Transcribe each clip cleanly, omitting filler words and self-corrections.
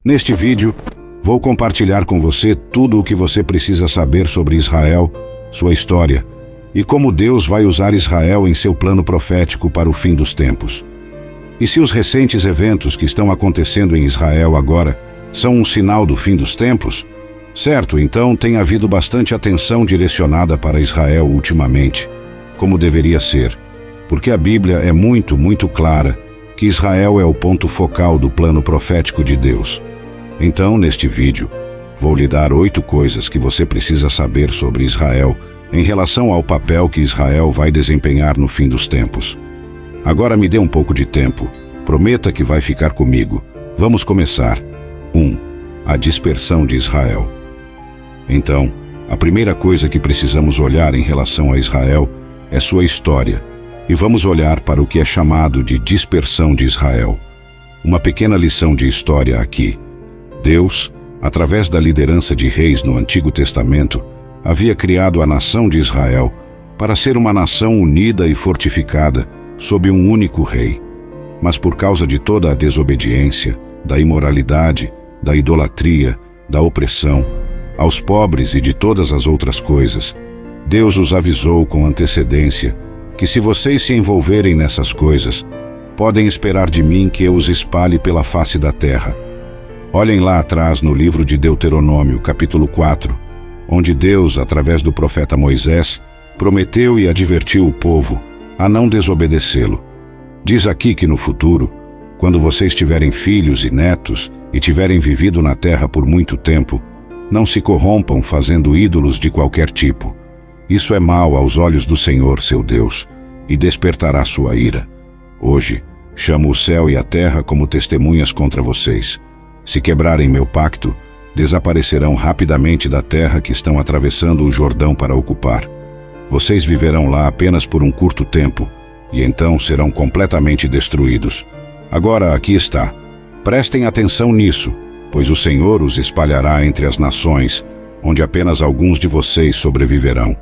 Neste vídeo, vou compartilhar com você tudo o que você precisa saber sobre Israel, sua história, e como Deus vai usar Israel em seu plano profético para o fim dos tempos. E se os recentes eventos que estão acontecendo em Israel agora são um sinal do fim dos tempos? Certo, então tem havido bastante atenção direcionada para Israel ultimamente, como deveria ser, porque a Bíblia é muito clara que Israel é o ponto focal do plano profético de Deus. Então, neste vídeo, vou lhe dar 8 coisas que você precisa saber sobre Israel em relação ao papel que Israel vai desempenhar no fim dos tempos. Agora me dê um pouco de tempo. Prometa que vai ficar comigo. Vamos começar. 1. A dispersão de Israel. Então, a primeira coisa que precisamos olhar em relação a Israel é sua história. E vamos olhar para o que é chamado de dispersão de Israel. Uma pequena lição de história aqui. Deus, através da liderança de reis no Antigo Testamento, havia criado a nação de Israel para ser uma nação unida e fortificada sob um único rei. Mas por causa de toda a desobediência, da imoralidade, da idolatria, da opressão, aos pobres e de todas as outras coisas, Deus os avisou com antecedência que se vocês se envolverem nessas coisas, podem esperar de mim que eu os espalhe pela face da terra. Olhem lá atrás no livro de Deuteronômio, capítulo 4, onde Deus, através do profeta Moisés, prometeu e advertiu o povo a não desobedecê-lo. Diz aqui que no futuro, quando vocês tiverem filhos e netos e tiverem vivido na terra por muito tempo, não se corrompam fazendo ídolos de qualquer tipo. Isso é mal aos olhos do Senhor, seu Deus, e despertará sua ira. Hoje, chamo o céu e a terra como testemunhas contra vocês. Se quebrarem meu pacto, desaparecerão rapidamente da terra que estão atravessando o Jordão para ocupar. Vocês viverão lá apenas por um curto tempo, e então serão completamente destruídos. Agora aqui está. Prestem atenção nisso, pois o Senhor os espalhará entre as nações, onde apenas alguns de vocês sobreviverão.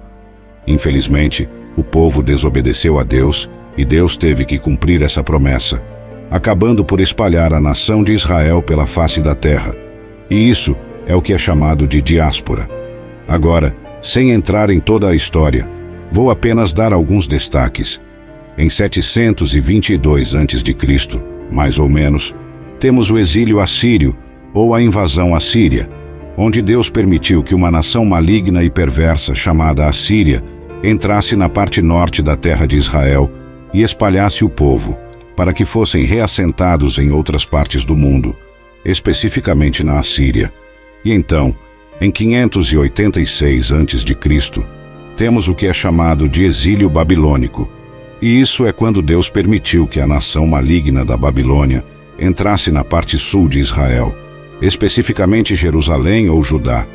Infelizmente, o povo desobedeceu a Deus, e Deus teve que cumprir essa promessa, acabando por espalhar a nação de Israel pela face da terra. E isso é o que é chamado de diáspora. Agora, sem entrar em toda a história, vou apenas dar alguns destaques. Em 722 a.C., mais ou menos, temos o exílio assírio, ou a invasão assíria, onde Deus permitiu que uma nação maligna e perversa chamada Assíria entrasse na parte norte da terra de Israel e espalhasse o povo, para que fossem reassentados em outras partes do mundo, especificamente na Assíria. E então, em 586 a.C., temos o que é chamado de exílio babilônico. E isso é quando Deus permitiu que a nação maligna da Babilônia entrasse na parte sul de Israel, especificamente Jerusalém ou Judá,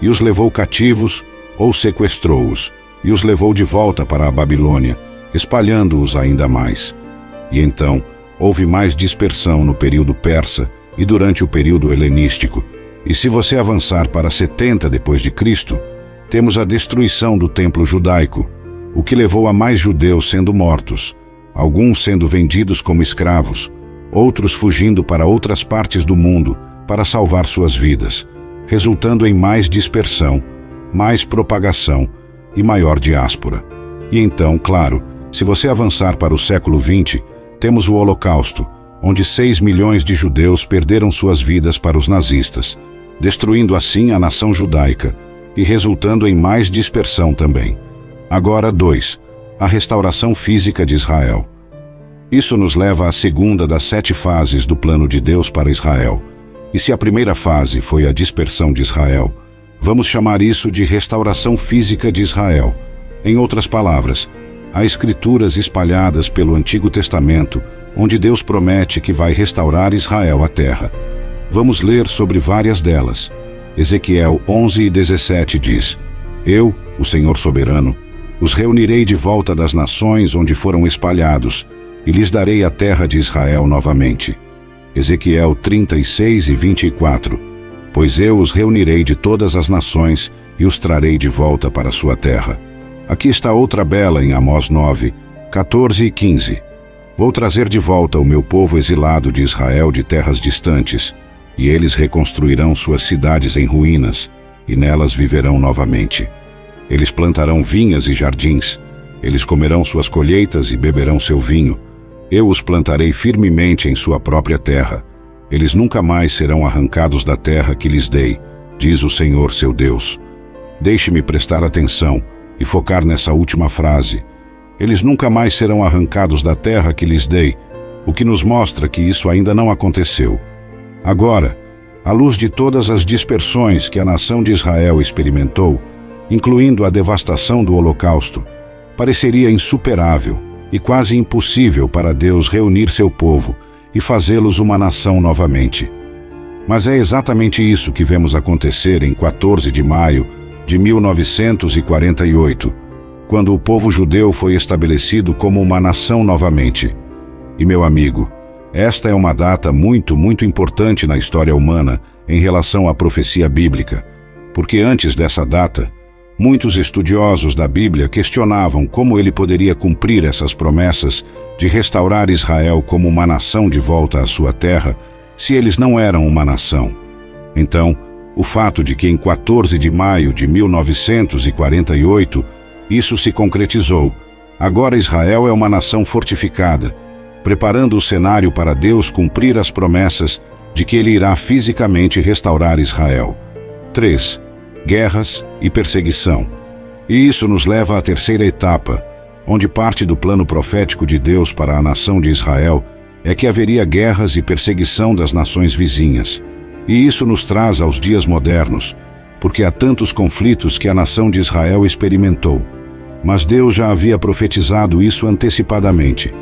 e os levou cativos ou sequestrou-os, e os levou de volta para a Babilônia, espalhando-os ainda mais. E então, houve mais dispersão no período persa e durante o período helenístico. E se você avançar para 70 d.C., temos a destruição do templo judaico, o que levou a mais judeus sendo mortos, alguns sendo vendidos como escravos, outros fugindo para outras partes do mundo para salvar suas vidas, resultando em mais dispersão, mais propagação e maior diáspora. E então, claro, se você avançar para o século XX, temos o Holocausto, onde 6 milhões de judeus perderam suas vidas para os nazistas, destruindo assim a nação judaica e resultando em mais dispersão também. Agora, 2. A restauração física de Israel. Isso nos leva à segunda das 7 fases do plano de Deus para Israel. E se a primeira fase foi a dispersão de Israel, vamos chamar isso de restauração física de Israel. Em outras palavras, há escrituras espalhadas pelo Antigo Testamento, onde Deus promete que vai restaurar Israel à terra. Vamos ler sobre várias delas. Ezequiel 11:17 diz: Eu, o Senhor soberano, os reunirei de volta das nações onde foram espalhados, e lhes darei a terra de Israel novamente. Ezequiel 36:24. Pois eu os reunirei de todas as nações e os trarei de volta para sua terra. Aqui está outra bela em Amós 9:14 e 15. Vou trazer de volta o meu povo exilado de Israel de terras distantes, e eles reconstruirão suas cidades em ruínas, e nelas viverão novamente. Eles plantarão vinhas e jardins, eles comerão suas colheitas e beberão seu vinho. Eu os plantarei firmemente em sua própria terra. Eles nunca mais serão arrancados da terra que lhes dei, diz o Senhor seu Deus. Deixe-me prestar atenção e focar nessa última frase. Eles nunca mais serão arrancados da terra que lhes dei, o que nos mostra que isso ainda não aconteceu. Agora, à luz de todas as dispersões que a nação de Israel experimentou, incluindo a devastação do Holocausto, pareceria insuperável e quase impossível para Deus reunir seu povo e fazê-los uma nação novamente. Mas é exatamente isso que vemos acontecer em 14 de maio de 1948, quando o povo judeu foi estabelecido como uma nação novamente. E, meu amigo, esta é uma data muito importante na história humana em relação à profecia bíblica, porque antes dessa data, muitos estudiosos da Bíblia questionavam como ele poderia cumprir essas promessas de restaurar Israel como uma nação de volta à sua terra, se eles não eram uma nação. Então, o fato de que em 14 de maio de 1948 isso se concretizou. Agora Israel é uma nação fortificada, preparando o cenário para Deus cumprir as promessas de que ele irá fisicamente restaurar Israel. 3. Guerras e perseguição. E isso nos leva à terceira etapa, onde parte do plano profético de Deus para a nação de Israel é que haveria guerras e perseguição das nações vizinhas. E isso nos traz aos dias modernos, porque há tantos conflitos que a nação de Israel experimentou. Mas Deus já havia profetizado isso antecipadamente.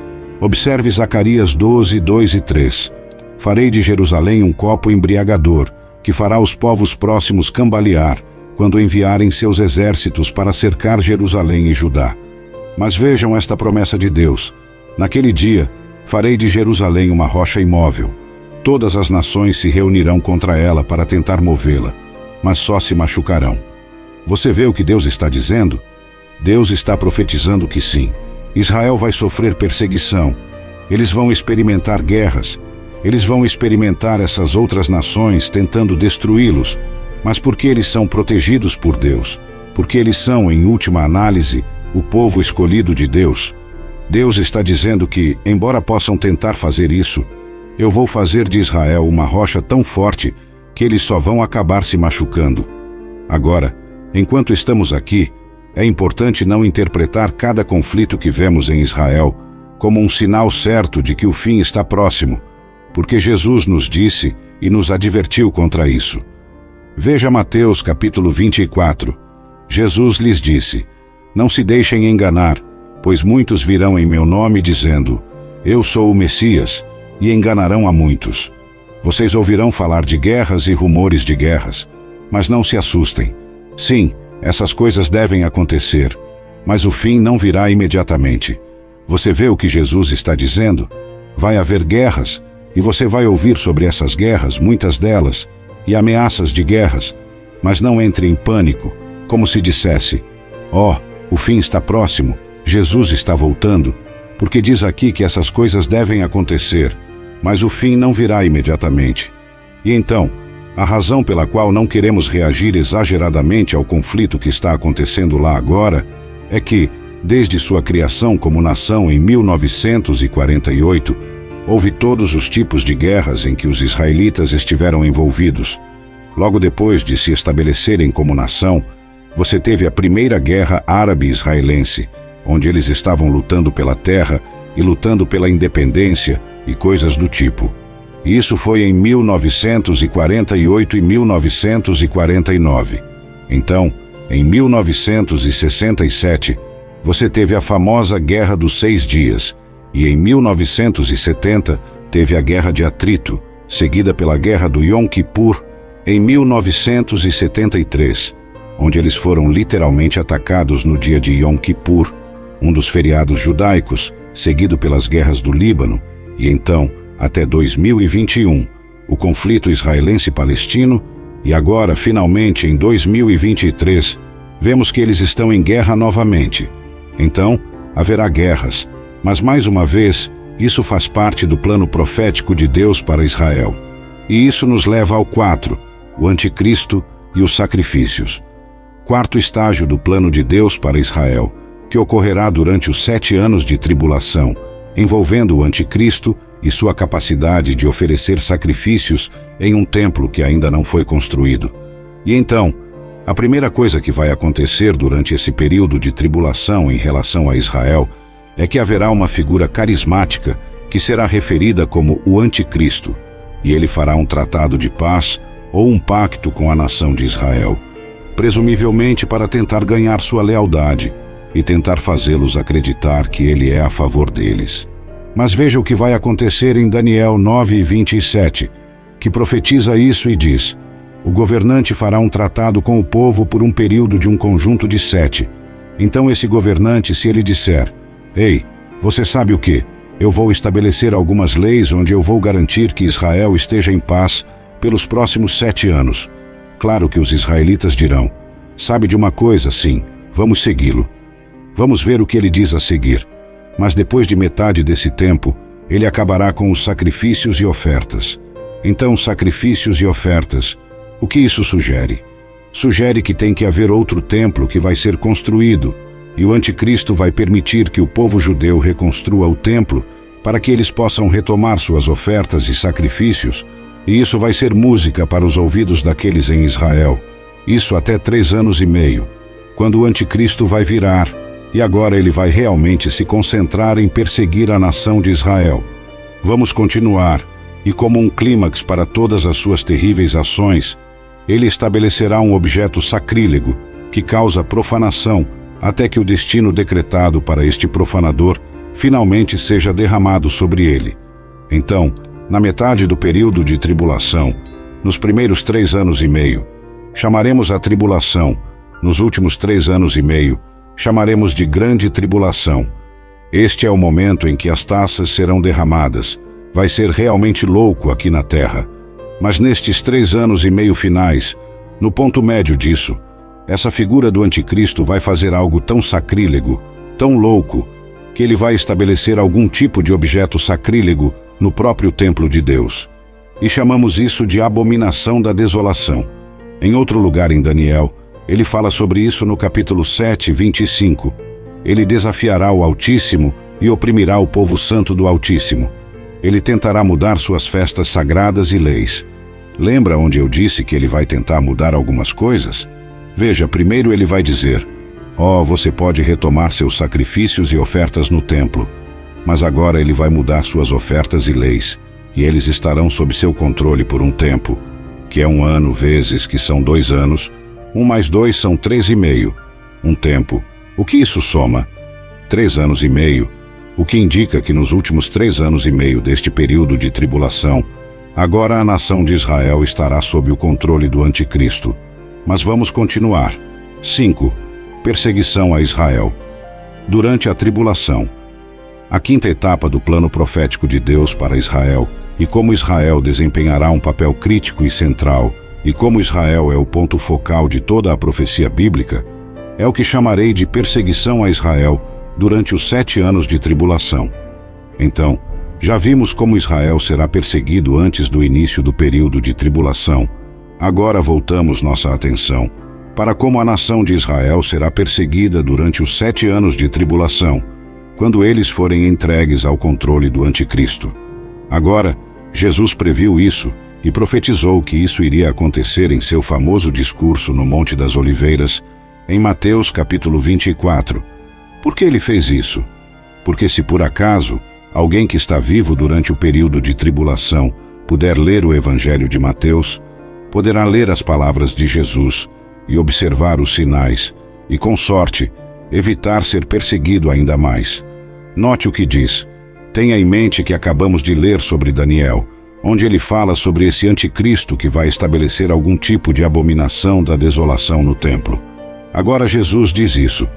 Observe Zacarias 12, 2 e 3. Farei de Jerusalém um copo embriagador, que fará os povos próximos cambalear, quando enviarem seus exércitos para cercar Jerusalém e Judá. Mas vejam esta promessa de Deus. Naquele dia, farei de Jerusalém uma rocha imóvel. Todas as nações se reunirão contra ela para tentar movê-la, mas só se machucarão. Você vê o que Deus está dizendo? Deus está profetizando que sim, Israel vai sofrer perseguição, eles vão experimentar guerras, eles vão experimentar essas outras nações tentando destruí-los, mas porque eles são protegidos por Deus, porque eles são, em última análise, o povo escolhido de Deus. Deus está dizendo que, embora possam tentar fazer isso, eu vou fazer de Israel uma rocha tão forte que eles só vão acabar se machucando. Agora, enquanto estamos aqui, é importante não interpretar cada conflito que vemos em Israel como um sinal certo de que o fim está próximo, porque Jesus nos disse e nos advertiu contra isso. Veja Mateus capítulo 24. Jesus lhes disse: não se deixem enganar, pois muitos virão em meu nome dizendo: eu sou o Messias, e enganarão a muitos. Vocês ouvirão falar de guerras e rumores de guerras, mas não se assustem. Sim, essas coisas devem acontecer, mas o fim não virá imediatamente. Você vê o que Jesus está dizendo? Vai haver guerras, e você vai ouvir sobre essas guerras, muitas delas, e ameaças de guerras, mas não entre em pânico, como se dissesse: o fim está próximo, Jesus está voltando, porque diz aqui que essas coisas devem acontecer, mas o fim não virá imediatamente. E então, a razão pela qual não queremos reagir exageradamente ao conflito que está acontecendo lá agora é que, desde sua criação como nação em 1948, houve todos os tipos de guerras em que os israelitas estiveram envolvidos. Logo depois de se estabelecerem como nação, você teve a primeira guerra árabe-israelense, onde eles estavam lutando pela terra e lutando pela independência e coisas do tipo. E isso foi em 1948 e 1949. Então, em 1967, você teve a famosa Guerra dos 6 Dias, e em 1970 teve a Guerra de Atrito, seguida pela Guerra do Yom Kippur, em 1973, onde eles foram literalmente atacados no dia de Yom Kippur, um dos feriados judaicos, seguido pelas guerras do Líbano, e então, até 2021, o conflito israelense-palestino, e agora, finalmente, em 2023, vemos que eles estão em guerra novamente. Então, haverá guerras, mas mais uma vez, isso faz parte do plano profético de Deus para Israel. E isso nos leva ao 4, o anticristo e os sacrifícios. Quarto estágio do plano de Deus para Israel, que ocorrerá durante os 7 anos de tribulação, envolvendo o anticristo e sua capacidade de oferecer sacrifícios em um templo que ainda não foi construído. E então, a primeira coisa que vai acontecer durante esse período de tribulação em relação a Israel é que haverá uma figura carismática que será referida como o anticristo, e ele fará um tratado de paz ou um pacto com a nação de Israel, presumivelmente para tentar ganhar sua lealdade e tentar fazê-los acreditar que ele é a favor deles. Mas veja o que vai acontecer em Daniel 9:27, que profetiza isso e diz: o governante fará um tratado com o povo por um período de um conjunto de 7. Então esse governante, se ele disser: ei, você sabe o quê? Eu vou estabelecer algumas leis onde eu vou garantir que Israel esteja em paz pelos próximos 7 anos. Claro que os israelitas dirão: sabe de uma coisa, sim, vamos segui-lo. Vamos ver o que ele diz a seguir. Mas depois de metade desse tempo, ele acabará com os sacrifícios e ofertas. Então, sacrifícios e ofertas, o que isso sugere? Sugere que tem que haver outro templo que vai ser construído, e o anticristo vai permitir que o povo judeu reconstrua o templo para que eles possam retomar suas ofertas e sacrifícios, e isso vai ser música para os ouvidos daqueles em Israel. Isso até 3 anos e meio, quando o anticristo vai virar, e agora ele vai realmente se concentrar em perseguir a nação de Israel. Vamos continuar, e como um clímax para todas as suas terríveis ações, ele estabelecerá um objeto sacrílego que causa profanação até que o destino decretado para este profanador finalmente seja derramado sobre ele. Então, na metade do período de tribulação, nos primeiros 3 anos e meio, chamaremos a tribulação. Nos últimos 3 anos e meio, chamaremos de grande tribulação. Este é o momento em que as taças serão derramadas. Vai ser realmente louco aqui na terra. Mas nestes 3 anos e meio finais, no ponto médio disso, essa figura do anticristo vai fazer algo tão sacrílego, tão louco, que ele vai estabelecer algum tipo de objeto sacrílego no próprio templo de Deus. E chamamos isso de abominação da desolação. Em outro lugar em Daniel, ele fala sobre isso no capítulo 7:25. Ele desafiará o Altíssimo e oprimirá o povo santo do Altíssimo. Ele tentará mudar suas festas sagradas e leis. Lembra onde eu disse que ele vai tentar mudar algumas coisas? Veja, primeiro ele vai dizer: você pode retomar seus sacrifícios e ofertas no templo. Mas agora ele vai mudar suas ofertas e leis, e eles estarão sob seu controle por um tempo, que é 1 ano vezes que são 2 anos, 1 mais 2 são 3,5. Um tempo. O que isso soma? 3 anos e meio, o que indica que nos últimos 3 anos e meio deste período de tribulação, agora a nação de Israel estará sob o controle do anticristo. Mas vamos continuar. 5. Perseguição a Israel. Durante a tribulação. A 5ª etapa do plano profético de Deus para Israel, e como Israel desempenhará um papel crítico e central, e como Israel é o ponto focal de toda a profecia bíblica, é o que chamarei de perseguição a Israel durante os 7 anos de tribulação. Então, já vimos como Israel será perseguido antes do início do período de tribulação. Agora voltamos nossa atenção para como a nação de Israel será perseguida durante os 7 anos de tribulação, quando eles forem entregues ao controle do anticristo. Agora, Jesus previu isso e profetizou que isso iria acontecer em seu famoso discurso no Monte das Oliveiras, em Mateus capítulo 24. Por que ele fez isso? Porque se por acaso alguém que está vivo durante o período de tribulação puder ler o Evangelho de Mateus, poderá ler as palavras de Jesus e observar os sinais, e com sorte, evitar ser perseguido ainda mais. Note o que diz. Tenha em mente que acabamos de ler sobre Daniel, onde ele fala sobre esse anticristo que vai estabelecer algum tipo de abominação da desolação no templo. Agora Jesus diz isso.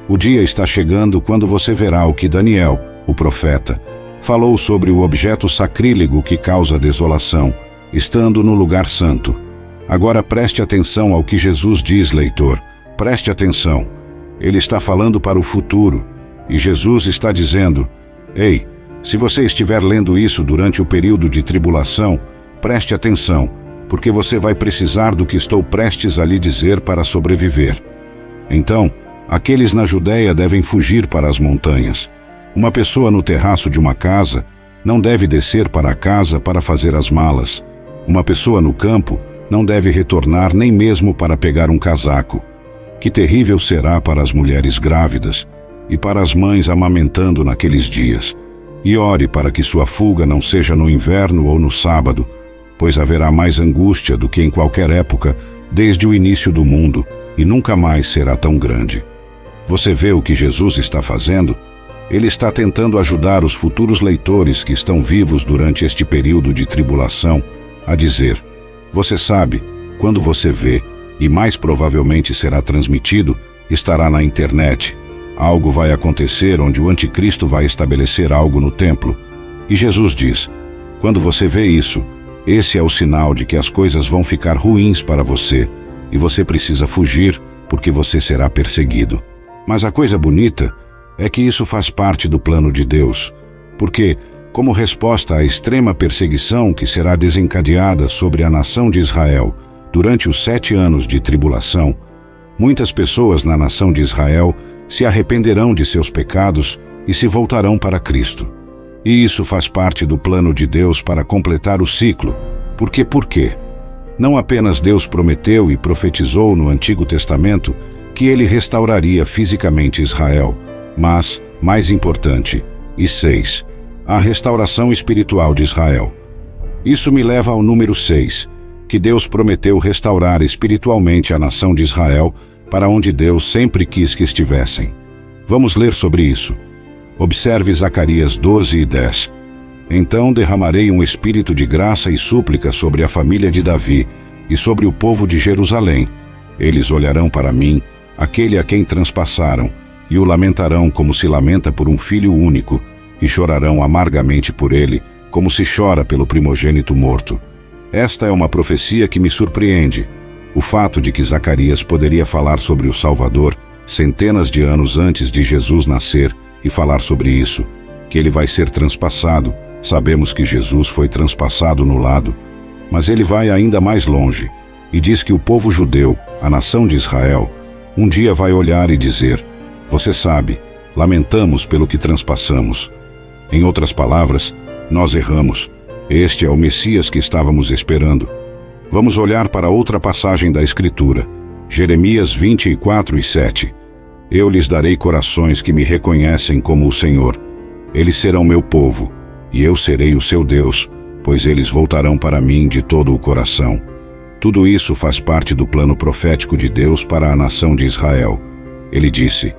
O dia está chegando quando você verá o que Daniel, o profeta, falou sobre o objeto sacrílego que causa desolação, estando no lugar santo. Agora preste atenção ao que Jesus diz, leitor. Preste atenção. Ele está falando para o futuro, e Jesus está dizendo: ei, se você estiver lendo isso durante o período de tribulação, Preste atenção, porque você vai precisar do que estou prestes a lhe dizer para sobreviver. Então, aqueles na Judéia devem fugir para as montanhas. Uma pessoa no terraço de uma casa não deve descer para a casa para fazer as malas. Uma pessoa no campo não deve retornar nem mesmo para pegar um casaco. Que terrível será para as mulheres grávidas e para as mães amamentando naqueles dias. E ore para que sua fuga não seja no inverno ou no sábado, pois haverá mais angústia do que em qualquer época desde o início do mundo, e nunca mais será tão grande. Você vê o que Jesus está fazendo? Ele está tentando ajudar os futuros leitores que estão vivos durante este período de tribulação a dizer: você sabe, quando você vê, e mais provavelmente será transmitido, estará na internet. Algo vai acontecer onde o anticristo vai estabelecer algo no templo. E Jesus diz: quando você vê isso, esse é o sinal de que as coisas vão ficar ruins para você, e você precisa fugir porque você será perseguido. Mas a coisa bonita é que isso faz parte do plano de Deus, porque, como resposta à extrema perseguição que será desencadeada sobre a nação de Israel durante os 7 anos de tribulação, muitas pessoas na nação de Israel se arrependerão de seus pecados e se voltarão para Cristo. E isso faz parte do plano de Deus para completar o ciclo. Por quê? Não apenas Deus prometeu e profetizou no Antigo Testamento que ele restauraria fisicamente Israel, mas, mais importante, e 6, a restauração espiritual de Israel. Isso me leva ao número 6, que Deus prometeu restaurar espiritualmente a nação de Israel para onde Deus sempre quis que estivessem. Vamos ler sobre isso. Observe Zacarias 12:10. Então derramarei um espírito de graça e súplica sobre a família de Davi e sobre o povo de Jerusalém. Eles olharão para mim, aquele a quem transpassaram, e o lamentarão como se lamenta por um filho único, e chorarão amargamente por ele, como se chora pelo primogênito morto. Esta é uma profecia que me surpreende. O fato de que Zacarias poderia falar sobre o Salvador centenas de anos antes de Jesus nascer e falar sobre isso, que ele vai ser transpassado. Sabemos que Jesus foi transpassado no lado, mas ele vai ainda mais longe e diz que o povo judeu, a nação de Israel, um dia vai olhar e dizer: você sabe, lamentamos pelo que transpassamos. Em outras palavras, nós erramos. Este é o Messias que estávamos esperando. Vamos olhar para outra passagem da Escritura, Jeremias 24:7. Eu lhes darei corações que me reconhecem como o Senhor. Eles serão meu povo, e eu serei o seu Deus, pois eles voltarão para mim de todo o coração. Tudo isso faz parte do plano profético de Deus para a nação de Israel. Ele disse: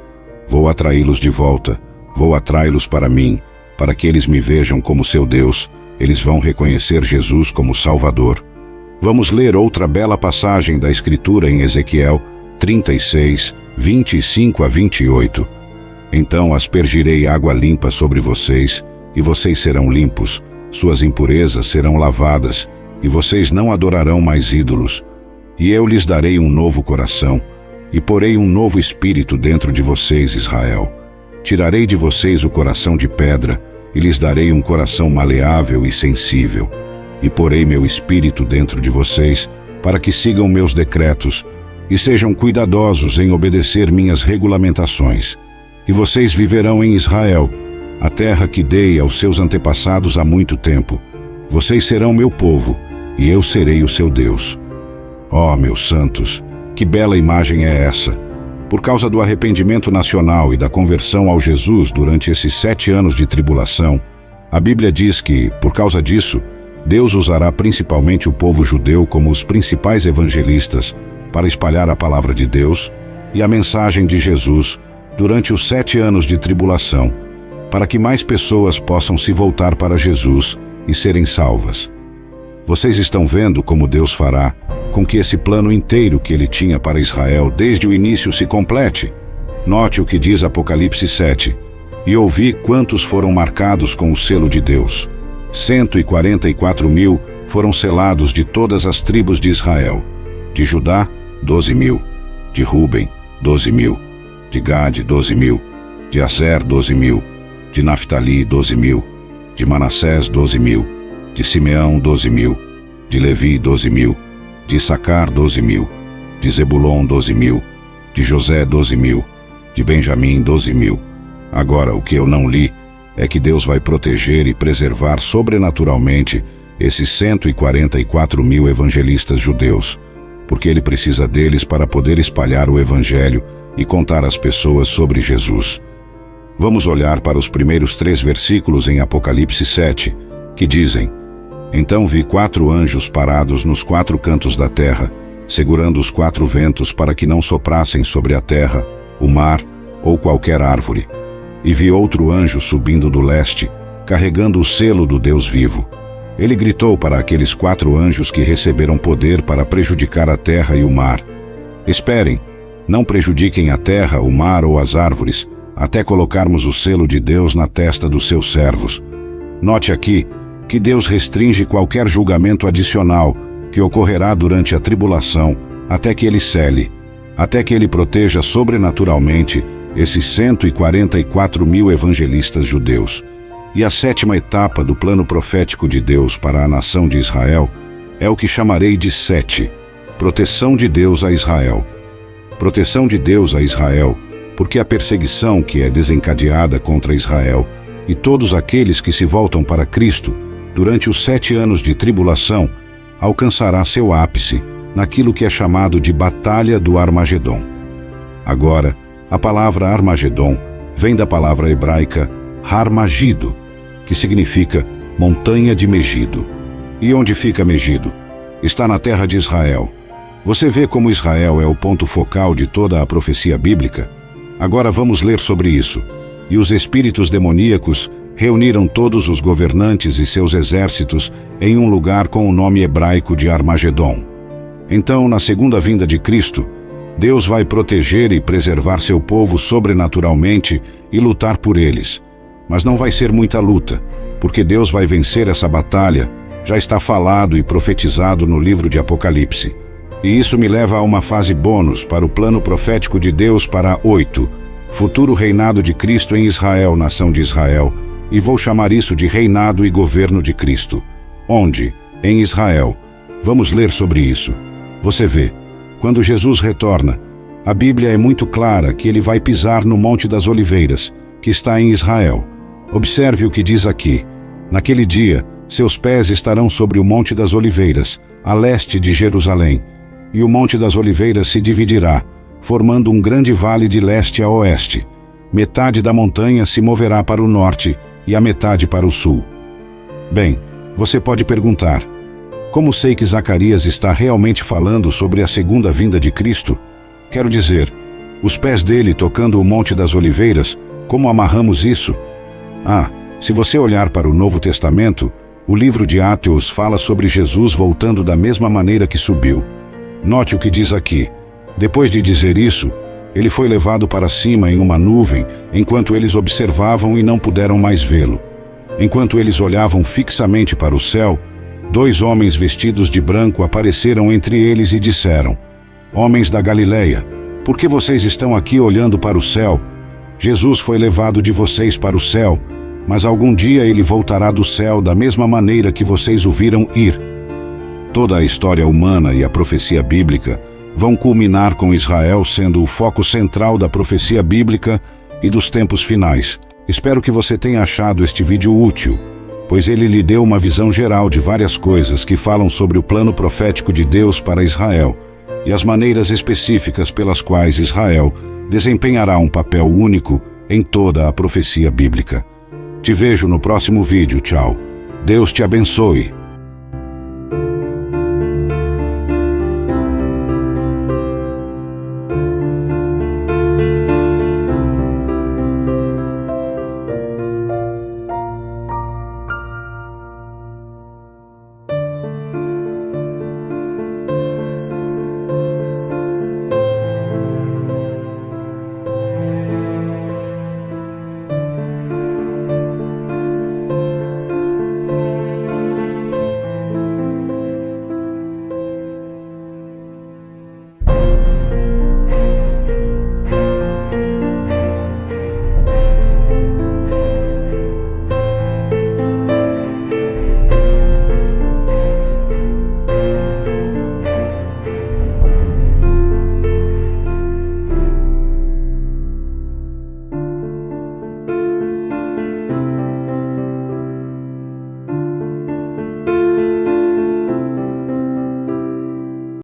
vou atraí-los de volta, vou atraí-los para mim, para que eles me vejam como seu Deus. Eles vão reconhecer Jesus como Salvador. Vamos ler outra bela passagem da Escritura em Ezequiel 36:25-28. Então aspergirei água limpa sobre vocês, e vocês serão limpos, suas impurezas serão lavadas, e vocês não adorarão mais ídolos. E eu lhes darei um novo coração, e porei um novo espírito dentro de vocês, Israel. Tirarei de vocês o coração de pedra, e lhes darei um coração maleável e sensível. E porei meu espírito dentro de vocês, para que sigam meus decretos, e sejam cuidadosos em obedecer minhas regulamentações. E vocês viverão em Israel, a terra que dei aos seus antepassados há muito tempo. Vocês serão meu povo, e eu serei o seu Deus. Ó, meus santos, que bela imagem é essa! Por causa do arrependimento nacional e da conversão ao Jesus durante esses 7 anos de tribulação, a Bíblia diz que, por causa disso, Deus usará principalmente o povo judeu como os principais evangelistas para espalhar a palavra de Deus e a mensagem de Jesus durante os 7 anos de tribulação, para que mais pessoas possam se voltar para Jesus e serem salvas. Vocês estão vendo como Deus fará com que esse plano inteiro que ele tinha para Israel desde o início se complete? Note o que diz Apocalipse 7. E ouvi quantos foram marcados com o selo de Deus. 144.000 foram selados de todas as tribos de Israel. De Judá, 12.000. De Ruben, 12.000. De Gade, 12.000. De Aser, 12.000. De Naftali, 12.000. De Manassés, 12.000. De Simeão, 12.000. de Levi 12.000, de Issacar 12.000, de Zebulon 12.000, de José 12.000, de Benjamim 12.000. Agora, o que eu não li é que Deus vai proteger e preservar sobrenaturalmente esses 144.000 evangelistas judeus, porque Ele precisa deles para poder espalhar o Evangelho e contar às pessoas sobre Jesus. Vamos olhar para os primeiros 3 versículos em Apocalipse 7, que dizem: Então vi 4 anjos parados nos 4 cantos da terra, segurando os 4 ventos para que não soprassem sobre a terra, o mar ou qualquer árvore. E vi outro anjo subindo do leste, carregando o selo do Deus vivo. Ele gritou para aqueles 4 anjos que receberam poder para prejudicar a terra e o mar: Esperem, não prejudiquem a terra, o mar ou as árvores, até colocarmos o selo de Deus na testa dos seus servos. Note aqui que Deus restringe qualquer julgamento adicional que ocorrerá durante a tribulação até que Ele cele, até que Ele proteja sobrenaturalmente esses 144.000 evangelistas judeus. E a 7ª etapa do plano profético de Deus para a nação de Israel é o que chamarei de 7, proteção de Deus a Israel. Proteção de Deus a Israel, porque a perseguição que é desencadeada contra Israel e todos aqueles que se voltam para Cristo durante os 7 anos de tribulação alcançará seu ápice naquilo que é chamado de Batalha do Armagedom. Agora, a palavra Armagedom vem da palavra hebraica Har Magido, que significa montanha de Megido. E onde fica Megido? Está na terra de Israel. Você vê como Israel é o ponto focal de toda a profecia bíblica? Agora vamos ler sobre isso. E os espíritos demoníacos reuniram todos os governantes e seus exércitos em um lugar com o nome hebraico de Armagedom. Então, na segunda vinda de Cristo, Deus vai proteger e preservar seu povo sobrenaturalmente e lutar por eles. Mas não vai ser muita luta, porque Deus vai vencer essa batalha, já está falado e profetizado no livro de Apocalipse. E isso me leva a uma fase bônus para o plano profético de Deus para 8, futuro reinado de Cristo em Israel, nação de Israel, e vou chamar isso de reinado e governo de Cristo. Onde? Em Israel. Vamos ler sobre isso. Você vê, quando Jesus retorna, a Bíblia é muito clara que ele vai pisar no Monte das Oliveiras, que está em Israel. Observe o que diz aqui: naquele dia, seus pés estarão sobre o Monte das Oliveiras, a leste de Jerusalém, e o Monte das Oliveiras se dividirá, formando um grande vale de leste a oeste. Metade da montanha se moverá para o norte e a metade para o sul. Bem, você pode perguntar: como sei que Zacarias está realmente falando sobre a segunda vinda de Cristo? Quero dizer, os pés dele tocando o Monte das Oliveiras, como amarramos isso? Se você olhar para o Novo Testamento, o livro de Atos fala sobre Jesus voltando da mesma maneira que subiu. Note o que diz aqui: depois de dizer isso, ele foi levado para cima em uma nuvem, enquanto eles observavam e não puderam mais vê-lo. Enquanto eles olhavam fixamente para o céu, 2 homens vestidos de branco apareceram entre eles e disseram: Homens da Galileia, por que vocês estão aqui olhando para o céu? Jesus foi levado de vocês para o céu, mas algum dia ele voltará do céu da mesma maneira que vocês o viram ir. Toda a história humana e a profecia bíblica vão culminar com Israel sendo o foco central da profecia bíblica e dos tempos finais. Espero que você tenha achado este vídeo útil, pois ele lhe deu uma visão geral de várias coisas que falam sobre o plano profético de Deus para Israel e as maneiras específicas pelas quais Israel desempenhará um papel único em toda a profecia bíblica. Te vejo no próximo vídeo. Tchau. Deus te abençoe.